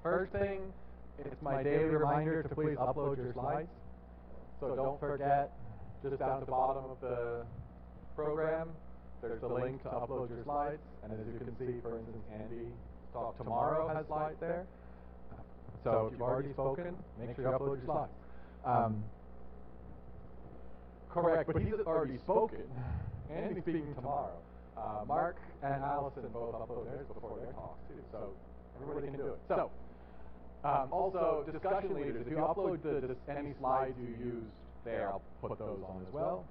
First thing, it's my daily reminder to please upload your slides. So don't forget, just down at the bottom of the program, there's a link to upload your slides. And as you can see, for instance, Andy's talk tomorrow has slides there. So if you've already spoken, make sure you upload your slides. Correct, but he's already spoken. Andy's speaking tomorrow. Mark and Allison both upload theirs before their talks too, so everybody can do it. So, also, discussion leaders, if you upload any slides you used there, I'll put those on as well.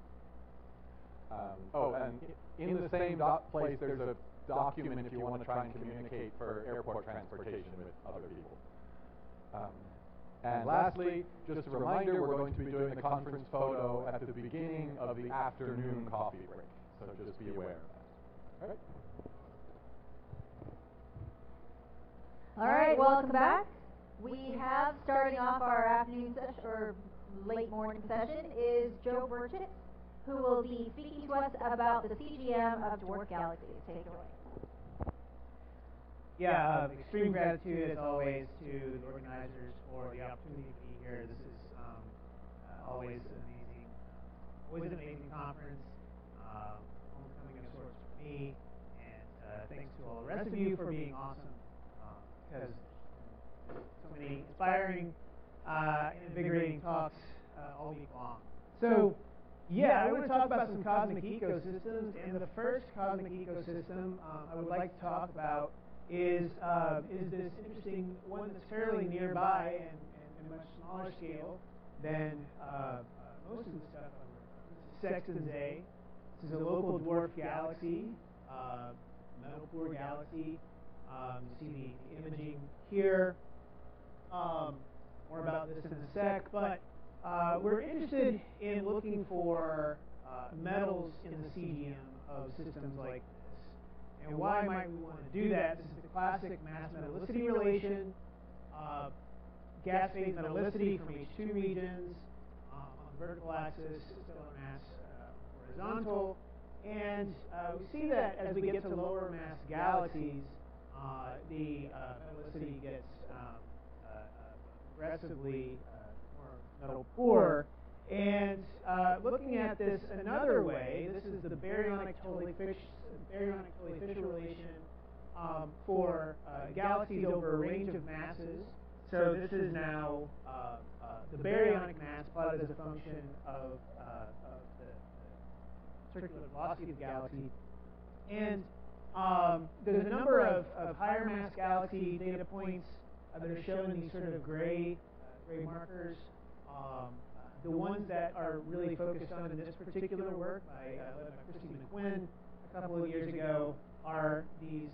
And in the same place, there's a document if you want to try and communicate for airport transportation with other people. And lastly, just a reminder, we're going to be doing the conference photo at the beginning of the afternoon coffee break, so just be aware of that. All right? All right, welcome back. We have, starting off our afternoon session, or late morning session, is Joe Burchett, who will be speaking to us about the CGM of dwarf galaxies. Take it away. Yeah, extreme gratitude as always to the organizers for the opportunity to be here. This is always an amazing conference, homecoming of sorts for me, and thanks to all the rest of you for being awesome, because so many inspiring, invigorating talks all week long. So, yeah, I want to talk about some cosmic ecosystems, and the first cosmic ecosystem I would like to talk about is this interesting one that's fairly nearby and much smaller scale than most of the stuff on this is Sextans A. This is a local dwarf galaxy, metal poor galaxy. You see the imaging here. More about this in a sec, but we're interested in looking for metals in the CGM of systems like this. And why might we want to do that? This is the classic mass-metallicity relation. Gas phase metallicity from H2 regions on the vertical axis, stellar mass horizontal. And we see that as we get to lower mass galaxies, the metallicity gets progressively more metal poor. And looking at this another way, this is the baryonic Tully-Fisher relation for galaxies over a range of masses. So this is now the baryonic mass plotted as a function of the circular velocity of the galaxy. And there's a number of higher mass galaxy data points that are shown in these sort of gray markers. The ones that are really focused on in this particular work led by Christy McQuinn a couple of years ago are these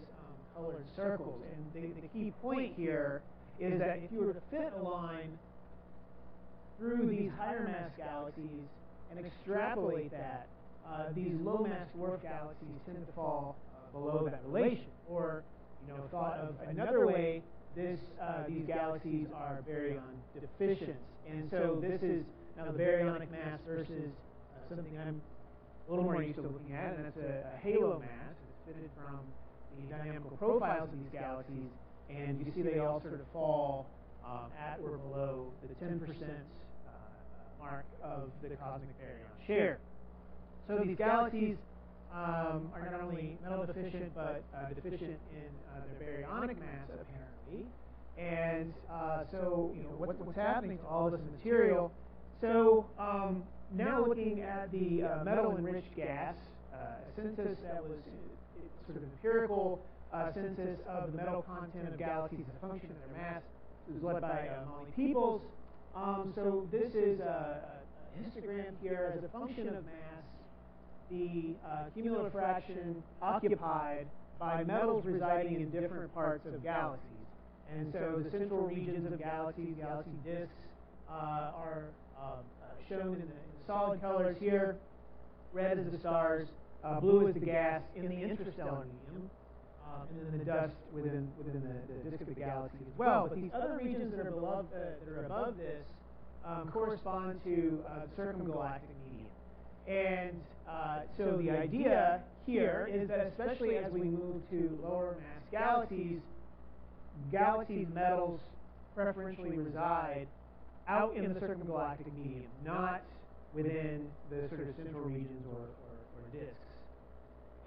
colored circles. And the key point here is that if you were to fit a line through these higher mass galaxies and extrapolate that, these low mass dwarf galaxies tend to fall below that relation. Or, thought of another way, these galaxies are baryon deficient. And so this is now the baryonic mass versus something I'm a little more used to looking at, and that's a halo mass. It's fitted from the dynamical profiles of these galaxies, and you see they all sort of fall at or below the 10% mark of the cosmic baryon share. So these galaxies are not only metal deficient, but deficient in their baryonic mass, apparently. And so, what's happening to all this material? So now looking at the metal-enriched gas, a census that was sort of empirical census of the metal content of galaxies as a function of their mass. It was led by Molly Peoples. So this is a histogram here as a function of mass, the cumulative fraction occupied by metals residing in different parts of galaxies. And so the central regions of galaxies, galaxy disks, are shown in the solid colors here. Red is the stars, blue is the gas in the interstellar medium, and then the dust within the disk of the galaxy as well. But these other regions that are above this correspond to the circumgalactic medium. And so the idea here is that especially as we move to lower mass galaxies, galaxies' metals preferentially reside out in the circumgalactic medium, not within the sort of central regions or disks.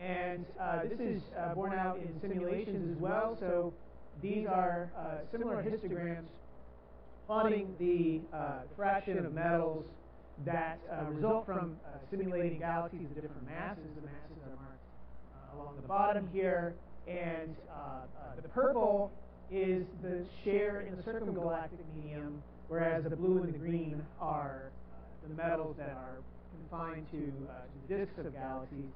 And this is borne out in simulations as well. So these are similar histograms plotting the fraction of metals that result from simulating galaxies of different masses. The masses are marked along the bottom here. And the purple is the share in the circumgalactic medium, whereas the blue and the green are the metals that are confined to the disks of galaxies.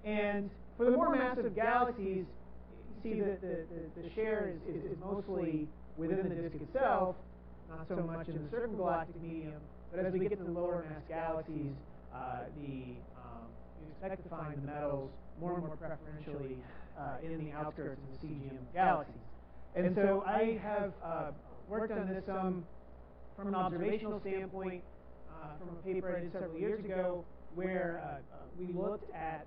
And for the more massive galaxies, you see that the share is mostly within the disk itself, not so much in the circumgalactic medium. But as we get to the lower mass galaxies, you expect to find the metals more and more preferentially in the outskirts of the CGM galaxies. And so I have worked on this some from an observational standpoint from a paper I did several years ago, where we looked at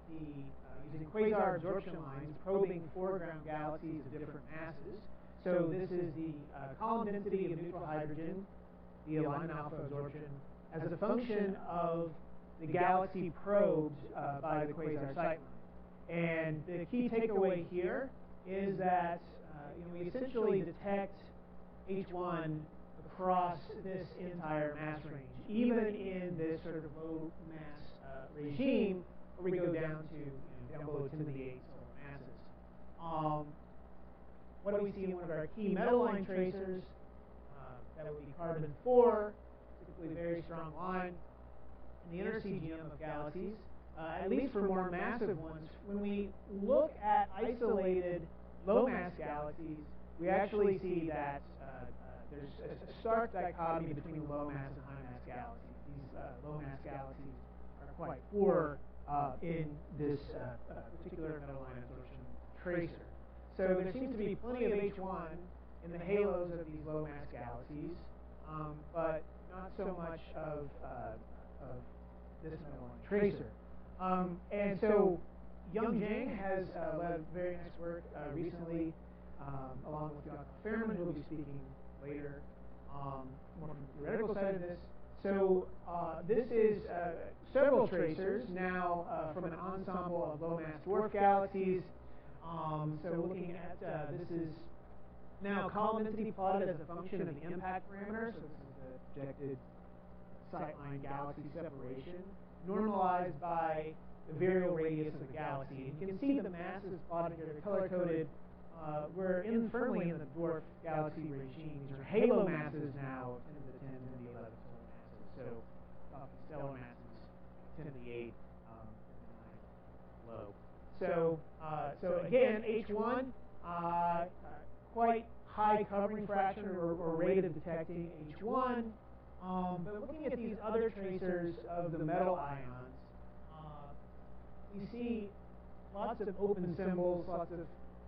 using quasar absorption lines, probing foreground galaxies of different masses. So this is the column density of neutral hydrogen, the alignment alpha absorption, as a function of the galaxy probed by the quasar sightline. And the key takeaway here is that we essentially detect H1 across this entire mass range, even in this sort of low mass regime, where we go down to down below 10 to the 8 solar masses. What do we see in one of our key metal line tracers? That would be carbon-4, typically a very strong line in the inner CGM of galaxies, at least for more massive ones. When we look at isolated low-mass galaxies, we actually see that there's a stark dichotomy between low-mass and high-mass galaxies. These low-mass galaxies are quite poor in this particular metal line absorption tracer. So there seems to be plenty of H1 in the halos of these low-mass galaxies, but not so much of this metal line tracer. And so Young Zhang has led very nice work recently, along with Dr. Fairman, who will be speaking later, more from the theoretical side of this. So this is several tracers now from an ensemble of low-mass dwarf galaxies. So looking at this is now column density plotted as a function of the impact parameter. So this is the projected sightline galaxy separation, normalized by the virial radius of the galaxy. And you can see the masses plotted here, they're color-coded. We're firmly in the dwarf galaxy regime. These are halo masses now of 10 to the 10, 10 to the 11 solar masses. So stellar masses, 10 to the 8, 10 to the 9 low. So again, H1, quite high covering fraction or rate of detecting H1. But looking at these other tracers of the metal ions, we see lots of open symbols, lots of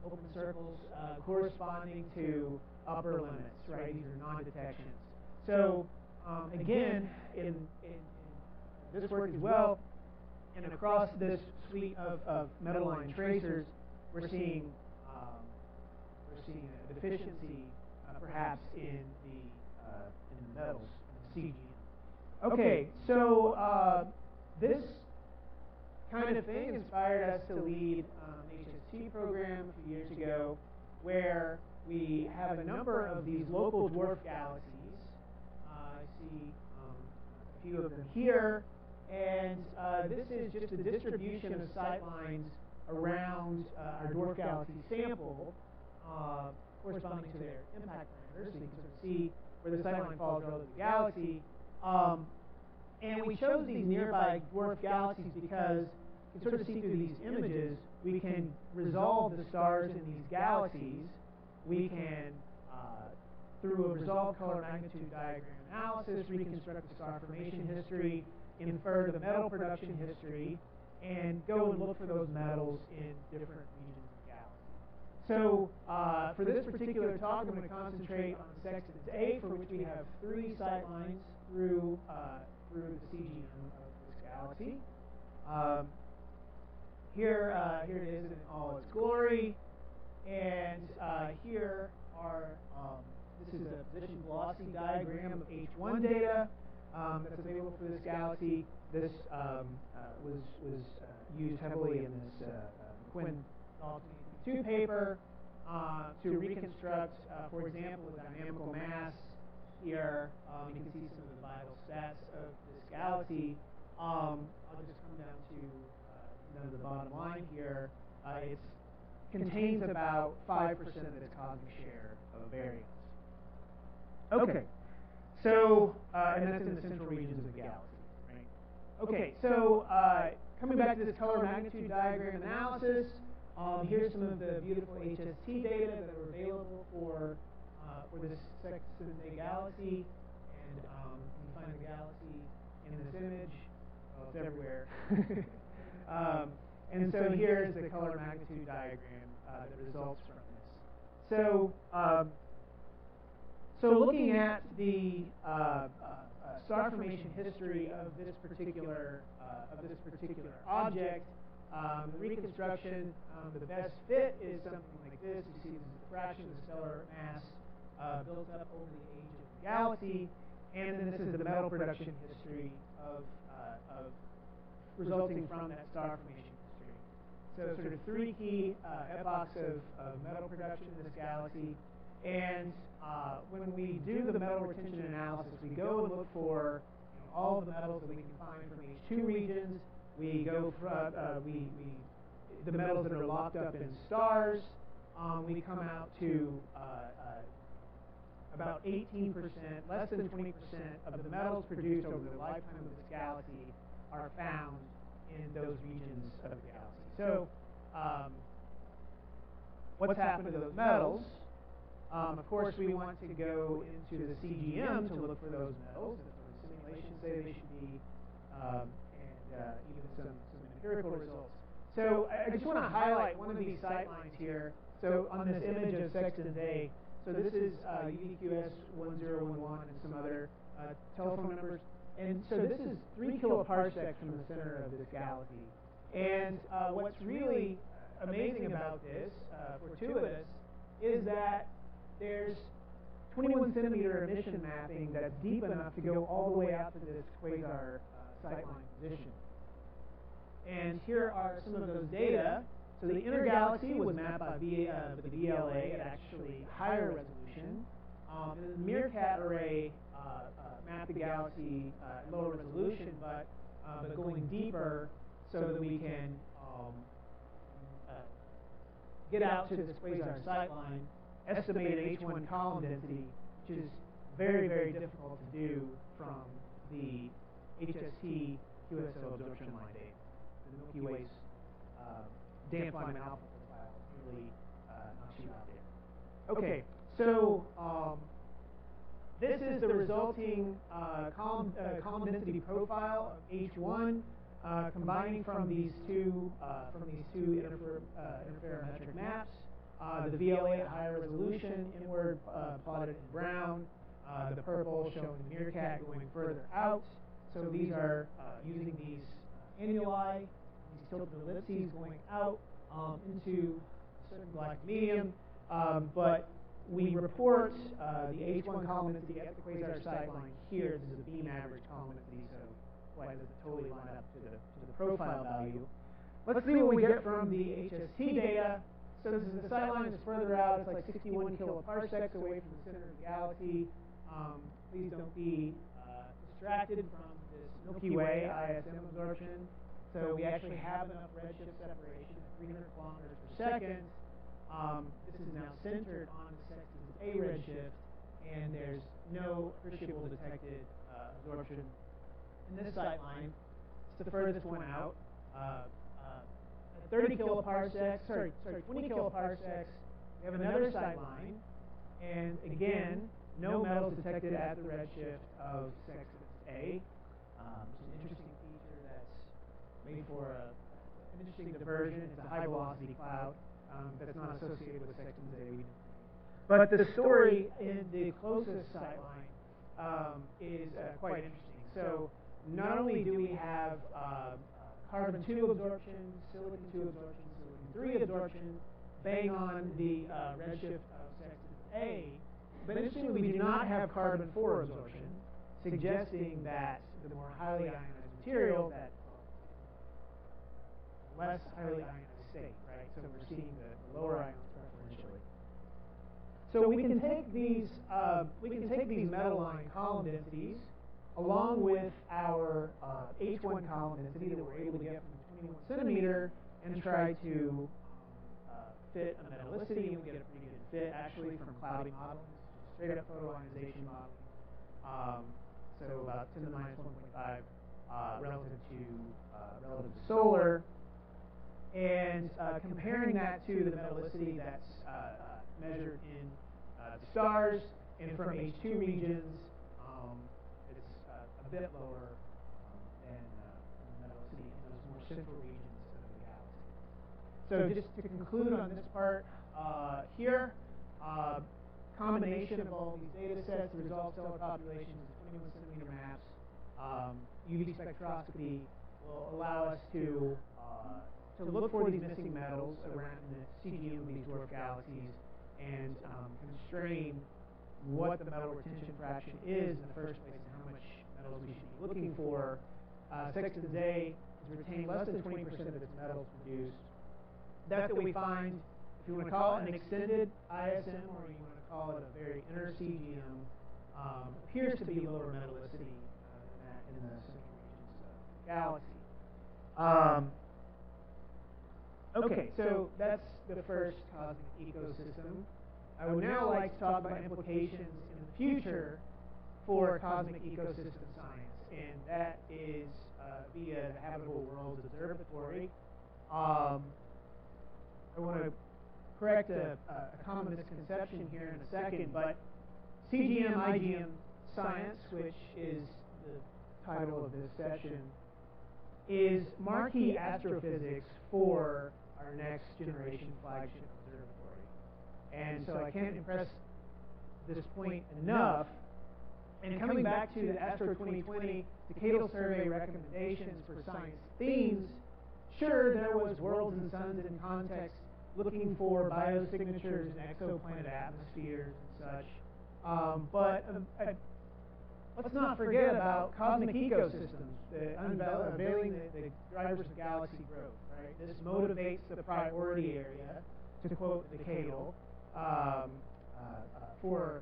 open circles corresponding to upper limits, right? These are non-detections. So again, in this work as well, and across this suite of metal line tracers, we're seeing a deficiency, perhaps in the metals, in the CGM. Okay, so this kind of thing inspired us to lead an HST program a few years ago, where we have a number of these local dwarf galaxies. I see a few of them here. And this is just a distribution of sightlines around our dwarf galaxy sample, corresponding to their impact parameters. So you can sort of see where the sightline falls relative to the galaxy. And we chose these nearby dwarf galaxies because you can sort of see through these images, we can resolve the stars in these galaxies. We can, through a resolved color magnitude diagram analysis, reconstruct the star formation history, infer the metal production history, and go and look for those metals in different regions of the galaxy. So for this particular talk, I'm going to concentrate on Sextans A, for which we have 3 sightlines through the CGM of this galaxy. Here it is in all its glory. And here are, this is a position velocity diagram of H1 data that's available for this galaxy. This was used heavily in this Quinn 2 paper to reconstruct, for example, a dynamical mass. Here you can see some of the vital stats of this galaxy. I'll just come down to the bottom line here. It contains about 5% of its cosmic share of baryons. Okay, so and that's in the central regions of the galaxy, right? Okay, so coming back to this color magnitude diagram analysis, here's some of the beautiful HST data that are available for this Sextans A galaxy, and you can find the galaxy in this image. Well, it's everywhere. And so here's the color magnitude diagram that results from this. So, so looking at the star formation history of this particular object, the reconstruction, the best fit is something like this. You see, this is the fraction of the stellar mass built up over the age of the galaxy, and then this is the metal production history of resulting from that star formation history. So sort of 3 key epochs of metal production in this galaxy. And when we do the metal retention analysis, we go and look for all the metals that we can find from these 2 regions. We go from the metals that are locked up in stars. We come out to about 18%, less than 20% of the metals produced over the lifetime of this galaxy are found in those regions of the galaxy. So, what's happened to those metals? Of course, we want to go into the CGM to look for those metals. And the simulations say they should be, and even some empirical results. So, I just want to highlight one of these sight lines here. So, on this image of Sextans A, so this is UDQS 1011 and some other telephone numbers. And so this is 3 kiloparsecs from the center of this galaxy. And what's really amazing about this, fortuitous, is that there's 21 centimeter emission mapping that's deep enough to go all the way out to this quasar sightline position. And here are some of those data. So the inner galaxy was mapped by the VLA at actually higher resolution. And the Meerkat array mapped the galaxy at lower resolution, but going deeper so that we can get out to this quasar sightline, estimated H1 column density, which is very, very difficult to do from the HST QSO absorption line data. The Milky Way's damp line alpha profile really knocks you out there. Okay, so this is the resulting column density profile of H1, combining from these two interferometric maps. The VLA at higher resolution, inward plotted in brown. The purple showing the Meerkat going further out. So these are using these annuli, these tilted ellipses going out into a certain galactic medium. But we report the H1 column density at the quasar sightline here. This is a beam average column density, so why does it totally line up to the profile value? Let's see what we get from the HST data. So this is the sightline is further out. It's like 61 kiloparsecs away from the center of the galaxy. Please don't be distracted from this Milky Way ISM absorption. So we actually have enough redshift separation at 300 kilometers per second. This is now centered on the Sextans A redshift, and there's no appreciable detected absorption in this sightline. It's the furthest one out. At 30 kiloparsecs, 20 kiloparsecs, we have another sightline, and again, no metals detected at the redshift of Sextans A. Which is an interesting feature that's made for an interesting diversion. It's a high velocity cloud that's not associated with Sextans A. But the story in the closest sightline is quite interesting. So not only do we have carbon-2 absorption, silicon-2 absorption, silicon-3 absorption, bang on the redshift of Sextus A, but interestingly, we do not have carbon-4 absorption, suggesting that the more highly ionized material, that less highly ionized state, right? So we're seeing the lower ions preferentially. So we can take these metal line column densities along with our H1 column density that we're able to get from the 21 centimeter and try to fit a metallicity, and we get a pretty good fit actually from cloudy modeling, straight up photoionization modeling. So about 10 to the minus 1.5 relative to solar, and comparing that to the metallicity that's measured in the stars and from H2 regions, it's a bit lower than the metallicity in those more central regions of the galaxy. So just to conclude on this part here, combination of all these data sets, the resolved stellar populations, 21 centimeter maps, UV spectroscopy will allow us to look for these missing metals around the CGM of these dwarf galaxies and constrain what the metal retention fraction is in the first place and how much metals we should be looking for. Sextus A has retained less than 20% of its metals produced. That we find, if you want to call it an extended ISM or you want to call it a very inner CGM, appears to be lower metallicity than that in the central regions of the galaxy. Okay, so that's the first cosmic ecosystem. I would now like to talk about implications in the future for cosmic ecosystem science, and that is via the Habitable Worlds Observatory. I want to correct a common misconception here in a second, but CGM, IGM science, which is the title of this session, is marquee astrophysics for our next generation flagship observatory. And so I can't impress this point enough. And coming back to the Astro 2020 Decadal Survey recommendations for science themes, sure, there was worlds and suns in context looking for biosignatures and exoplanet atmospheres and such. But let's not forget about cosmic ecosystems, unveiling the drivers of galaxy growth, right? This motivates the priority area, to quote the Decadal, for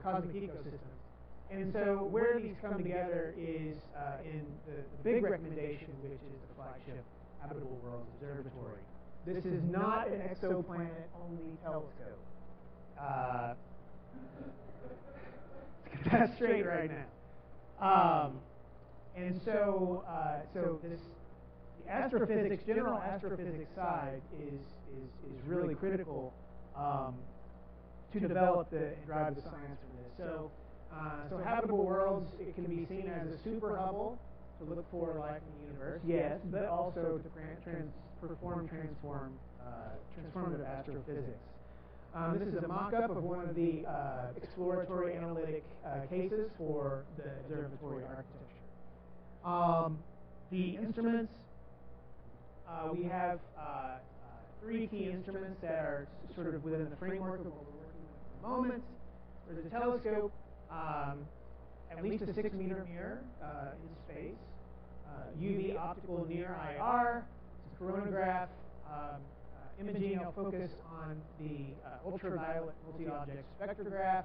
cosmic ecosystems. And so where these come together is in the big recommendation, which is the flagship Habitable Worlds Observatory. This is not an exoplanet-only telescope. Let's get that straight right now. And so, the astrophysics, general astrophysics side is really critical to develop and drive the science for this. So Habitable Worlds, it can be seen as a super Hubble to look for life in the universe, yes, but also to perform transformative astrophysics. This is a mock-up of one of the exploratory analytic cases for the observatory architecture. The instruments, we have 3 key instruments that are sort of within the framework of what we're working with at the moment. There's a telescope, at least a 6-meter mirror in space, UV optical near IR, it's a coronagraph, imaging. I'll focus on the ultraviolet multi-object spectrograph.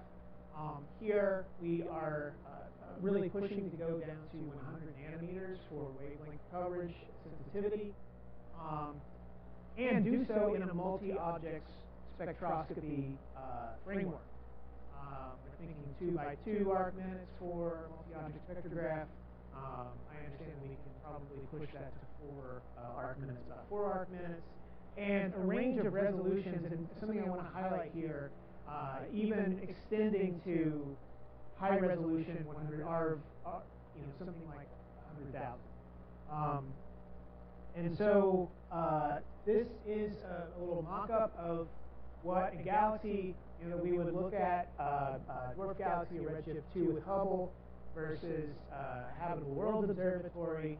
Here we are really pushing to go down to 100 nanometers for wavelength coverage sensitivity, and do so in a multi-object spectroscopy framework. We're thinking 2 by 2 arc minutes for multi-object spectrograph. I understand we can probably push that to 4 arc minutes, about 4 arc minutes, and a range of resolutions. And something I want to highlight here, even extending to high resolution 100 something like 100,000. And so this is a little mock-up of what a galaxy, we would look at dwarf galaxy or redshift 2 with Hubble versus Habitable Worlds Observatory.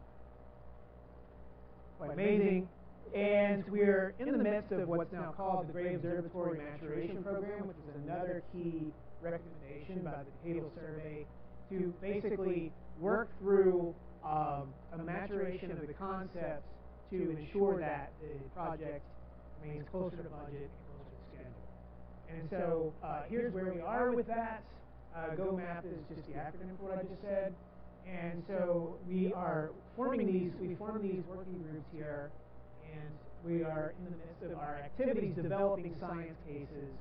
Quite amazing. And we're in the midst of what's now called the Gray Observatory Maturation Program, which is another key recommendation by the decadal survey to basically work through a maturation of the concepts to ensure that the project remains closer to budget and closer to schedule. And so here's where we are with that. GoMap is just the acronym for what I just said. And so we formed these working groups here, and we are in the midst of our activities developing science cases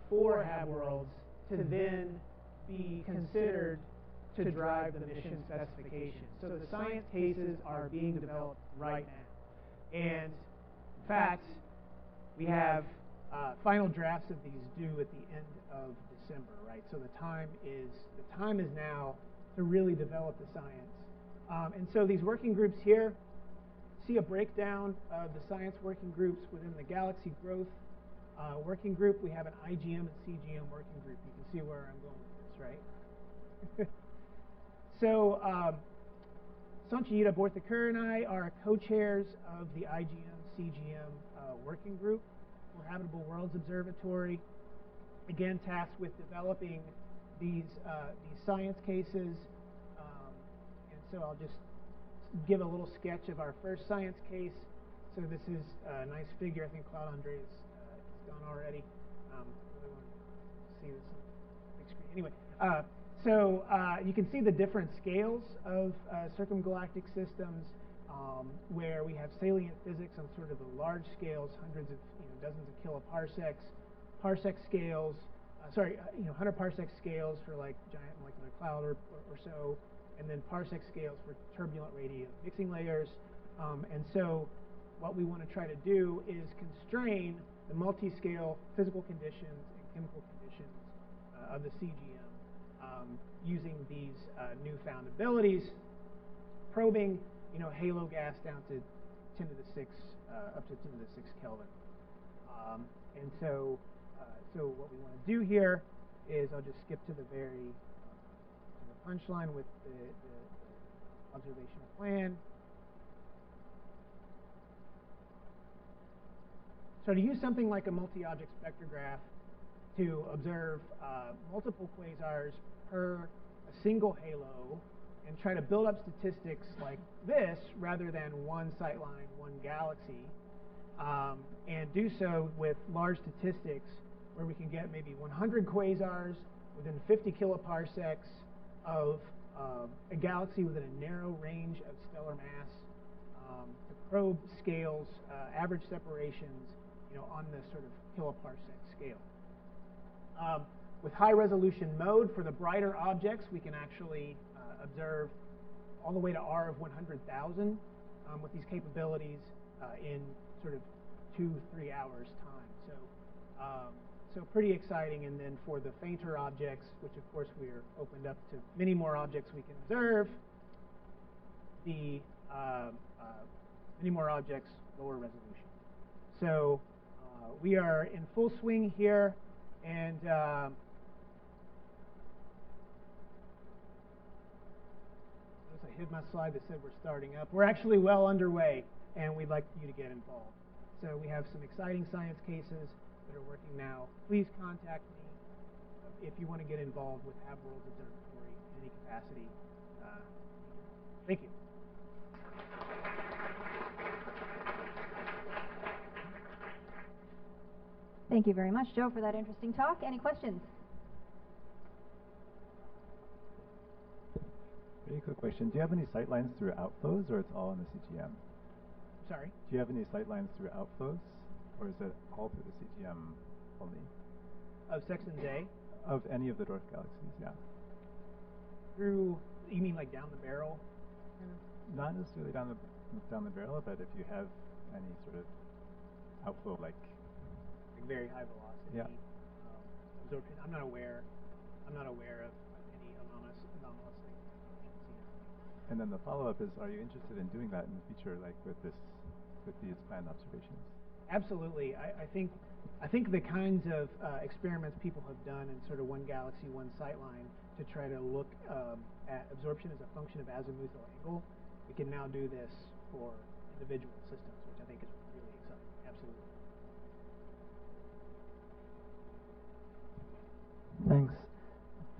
for Hab Worlds to then be considered to drive the mission specification. So the science cases are being developed right now. And in fact, we have final drafts of these due at the end of December, right? So the time is now to really develop the science. And so these working groups here, see a breakdown of the science working groups within the Galaxy Growth working group. We have an IGM and CGM working group. You can see where I'm going with this, right? So Sanchita Borthakur and I are co-chairs of the IGM-CGM working group for Habitable Worlds Observatory. Again, tasked with developing these science cases. And so I'll just give a little sketch of our first science case. So this is a nice figure. I think Claude Andre is gone already. Really want to see this on the big screen. Anyway. So you can see the different scales of circumgalactic systems where we have salient physics on sort of the large scales, hundreds of, dozens of kiloparsecs, parsec scales, 100 parsec scales for like giant molecular cloud or so, and then parsec scales for turbulent radiant mixing layers. And so what we want to try to do is constrain the multi-scale physical conditions and chemical conditions of the CGM. Using these newfound abilities, probing, halo gas down to 10 to the 6, up to 10 to the 6 Kelvin. And so what we want to do here is I'll just skip to the very punchline with the observational plan. So to use something like a multi-object spectrograph to observe multiple quasars per a single halo and try to build up statistics like this rather than one sightline, one galaxy, and do so with large statistics where we can get maybe 100 quasars within 50 kiloparsecs of a galaxy within a narrow range of stellar mass, to probe scales, average separations, on this sort of kiloparsec scale. With high resolution mode for the brighter objects, we can actually observe all the way to R of 100,000 with these capabilities in sort of 2-3 hours time. So pretty exciting. And then for the fainter objects, which of course we are opened up to many more objects we can observe, the many more objects, lower resolution. So we are in full swing here, and I hid my slide that said we're starting up. We're actually well underway, and we'd like you to get involved. So we have some exciting science cases that are working now. Please contact me if you want to get involved with Hab Worlds Observatory in any capacity. Thank you. Thank you very much, Joe, for that interesting talk. Any questions? Very quick question. Do you have any sightlines through outflows, or it's all in the CGM? Sorry? Do you have any sightlines through outflows, or is it all through the CGM only? Of sections A? Of any of the dwarf galaxies, yeah. Through, you mean like down the barrel? Not necessarily down the barrel, but if you have any sort of outflow, like very high velocity absorption. I'm not aware of any anomalous things. And then the follow-up is, are you interested in doing that in the future, like with these planned observations? Absolutely. I think the kinds of experiments people have done in sort of one galaxy, one sightline to try to look at absorption as a function of azimuthal angle, we can now do this for individual systems, which I think is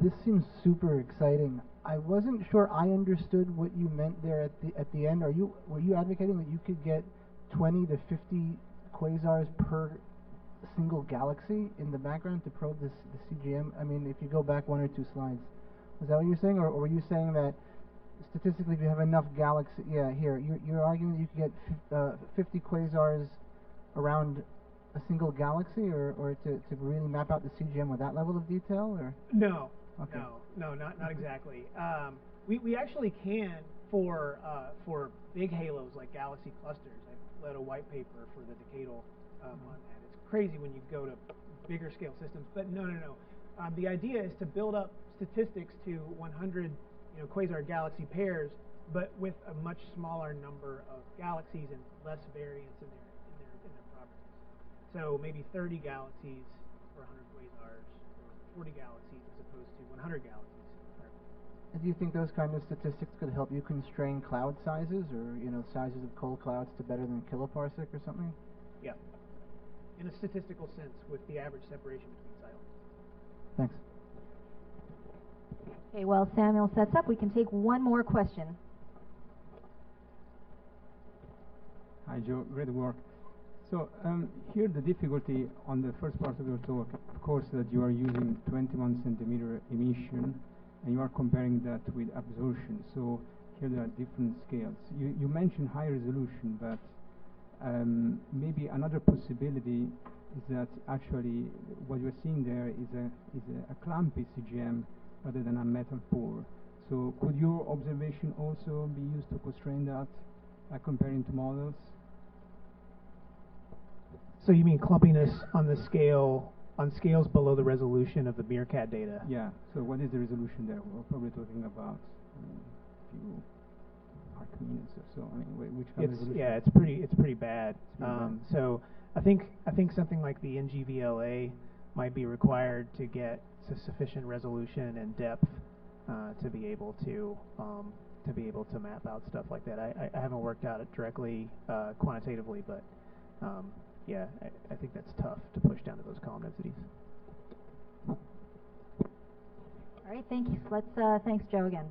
This seems super exciting. I wasn't sure I understood what you meant there at the end. Were you advocating that you could get 20 to 50 quasars per single galaxy in the background to probe the CGM? I mean, if you go back one or two slides, is that what you're saying, or were you saying that statistically, if you have enough galaxy, yeah, here you're arguing that you could get 50 quasars around a single galaxy, or to really map out the CGM with that level of detail, or? No. Okay. No, not exactly. We actually can for big halos like galaxy clusters. I led a white paper for the decadal on that. It's crazy when you go to bigger scale systems, but no. The idea is to build up statistics to 100 quasar galaxy pairs, but with a much smaller number of galaxies and less variance in their properties. So maybe 30 galaxies for 100 quasars, or 40 galaxies as opposed to 100 galaxies. And do you think those kind of statistics could help you constrain cloud sizes, or sizes of cold clouds to better than kiloparsec or something? Yeah, in a statistical sense, with the average separation between cycles. Thanks. Okay, while Samuel sets up, we can take one more question. Hi, Joe. Great work. So here the difficulty on the first part of your talk, of course, that you are using 21 centimeter emission, and you are comparing that with absorption. So here there are different scales. You mentioned high resolution, but maybe another possibility is that actually what you're seeing there is a clumpy CGM rather than a metal pore. So could your observation also be used to constrain that, comparing to models? So you mean clumpiness on the scale, on scales below the resolution of the MeerKAT data? Yeah. So what is the resolution there? We're probably talking about a few arc minutes or so. I mean, which kind of resolution? Yeah, it's pretty bad. Bad. So I think something like the NGVLA might be required to get sufficient resolution and depth to be able to map out stuff like that. I haven't worked out it directly quantitatively, but yeah, I think that's tough to push down to those column densities. All right, thank you. Thanks, Joe, again.